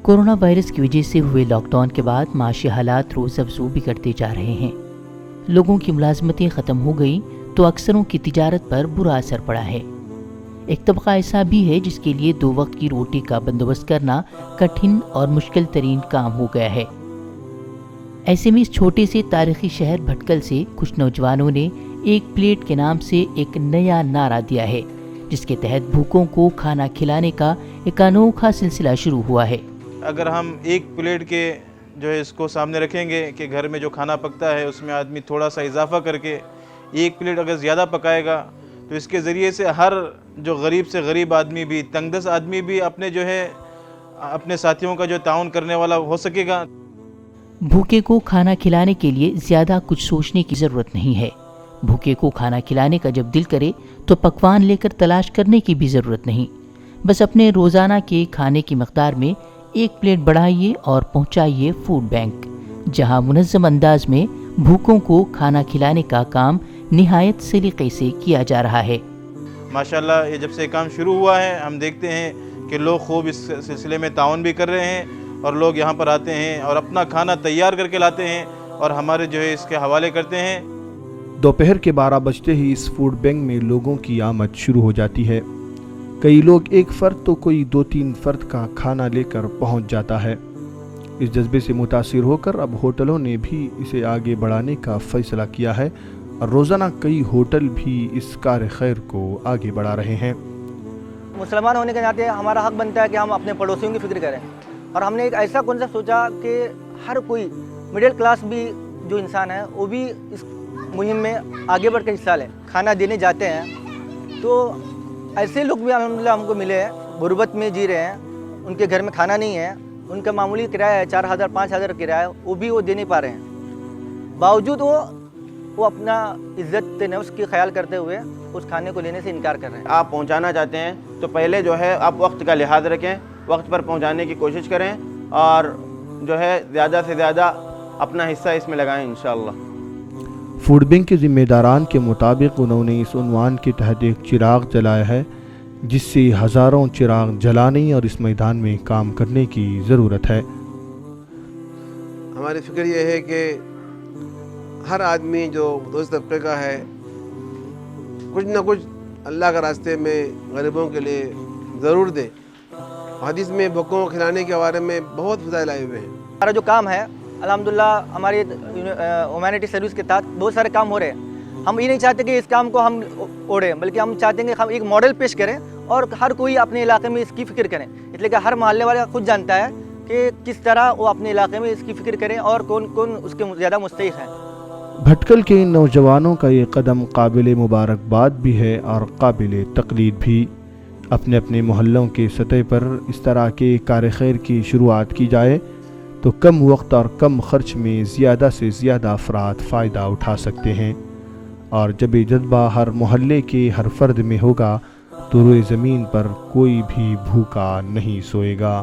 Corona virus کی وجہ سے ہوئے لاک ڈاؤن کے بعد معاشی حالات روز افزوں بگڑتے جا رہے ہیں۔ لوگوں کی ملازمتیں ختم ہو گئیں تو اکثروں کی تجارت پر برا اثر پڑا ہے۔ ایک طبقہ ایسا بھی ہے جس کے لیے 2 وقت کی روٹی کا بندوبست کرنا کٹھن اور مشکل ترین کام ہو گیا ہے۔ ایسے میں اس چھوٹے سے تاریخی شہر بھٹکل سے کچھ نوجوانوں نے ایک پلیٹ کے نام سے ایک نیا نعرہ دیا ہے، جس کے تحت بھوکوں کو کھانا کھلانے کا ایک انوکھا سلسلہ شروع ہوا ہے۔ اگر ہم ایک پلیٹ کے جو ہے اس کو سامنے رکھیں گے کہ گھر میں جو کھانا پکتا ہے اس میں آدمی تھوڑا سا اضافہ کر کے ایک پلیٹ اگر زیادہ پکائے گا تو اس کے ذریعے سے ہر جو غریب سے غریب آدمی بھی، تنگ دست آدمی بھی اپنے جو ہے اپنے ساتھیوں کا جو تعاون کرنے والا ہو سکے گا۔ بھوکے کو کھانا کھلانے کے لیے زیادہ کچھ سوچنے کی ضرورت نہیں ہے۔ بھوکے کو کھانا کھلانے کا جب دل کرے تو پکوان لے کر تلاش کرنے کی بھی ضرورت نہیں، بس اپنے روزانہ کے کھانے کی مقدار میں ایک پلیٹ بڑھائیے اور پہنچائیے فوڈ بینک، جہاں منظم انداز میں بھوکوں کو کھانا کھلانے کا کام نہایت سلیقے سے کیا جا رہا ہے۔ ماشاءاللہ یہ جب سے کام شروع ہوا ہے ہم دیکھتے ہیں کہ لوگ خوب اس سلسلے میں تعاون بھی کر رہے ہیں اور لوگ یہاں پر آتے ہیں اور اپنا کھانا تیار کر کے لاتے ہیں اور ہمارے جو ہے اس کے حوالے کرتے ہیں۔ دوپہر کے 12 بجتے ہی اس فوڈ بینک میں لوگوں کی آمد شروع ہو جاتی ہے۔ کئی لوگ ایک فرد تو کوئی 2-3 فرد کا کھانا لے کر پہنچ جاتا ہے۔ اس جذبے سے متاثر ہو کر اب ہوٹلوں نے بھی اسے آگے بڑھانے کا فیصلہ کیا ہے اور روزانہ کئی ہوٹل بھی اس کار خیر کو آگے بڑھا رہے ہیں۔ مسلمان ہونے کے ناطے ہمارا حق بنتا ہے کہ ہم اپنے پڑوسیوں کی فکر کریں، اور ہم نے ایک ایسا کنسیپٹ سوچا کہ ہر کوئی مڈل کلاس بھی جو انسان ہے وہ بھی اس مہم میں آگے بڑھ کے حصہ لیں۔ کھانا دینے جاتے ہیں تو ایسے لوگ بھی الحمدللہ ہم کو ملے ہیں، غربت میں جی رہے ہیں، ان کے گھر میں کھانا نہیں ہے، ان کا معمولی کرایہ ہے 4,000-5,000 کرایہ، وہ بھی وہ دے نہیں پا رہے ہیں، باوجود وہ اپنا عزت نفس کی خیال کرتے ہوئے اس کھانے کو لینے سے انکار کر رہے ہیں۔ آپ پہنچانا چاہتے ہیں تو پہلے جو ہے آپ وقت کا لحاظ رکھیں، وقت پر پہنچانے کی کوشش کریں اور جو ہے زیادہ سے زیادہ اپنا حصہ اس میں لگائیں انشاءاللہ۔ فوڈ بینک کے ذمہ داران کے مطابق انہوں نے اس عنوان کے تحت ایک چراغ جلایا ہے جس سے ہزاروں چراغ جلانے اور اس میدان میں کام کرنے کی ضرورت ہے۔ ہماری فکر یہ ہے کہ ہر آدمی جو دوسرے طبقے کا ہے کچھ نہ کچھ اللہ کے راستے میں غریبوں کے لیے ضرور دے۔ حدیث میں بھوکوں کو کھلانے کے بارے میں بہت فضائل آئے ہوئے ہیں۔ ہمارا جو کام ہے الحمدللہ ہماری ہیومینٹی سروس کے تحت بہت سارے کام ہو رہے ہیں۔ ہم یہ نہیں چاہتے کہ اس کام کو ہم اوڑھیں، بلکہ ہم چاہتے ہیں کہ ہم ایک ماڈل پیش کریں اور ہر کوئی اپنے علاقے میں اس کی فکر کریں، اس لیے کہ ہر محلے والا خود جانتا ہے کہ کس طرح وہ اپنے علاقے میں اس کی فکر کریں اور کون کون اس کے زیادہ مستحق ہیں۔ بھٹکل کے ان نوجوانوں کا یہ قدم قابل مبارکباد بھی ہے اور قابل تقلید بھی۔ اپنے اپنے محلوں کے سطح پر اس طرح کے کار خیر کی شروعات کی جائے تو کم وقت اور کم خرچ میں زیادہ سے زیادہ افراد فائدہ اٹھا سکتے ہیں، اور جب یہ جذبہ ہر محلے کے ہر فرد میں ہوگا تو روئے زمین پر کوئی بھی بھوکا نہیں سوئے گا۔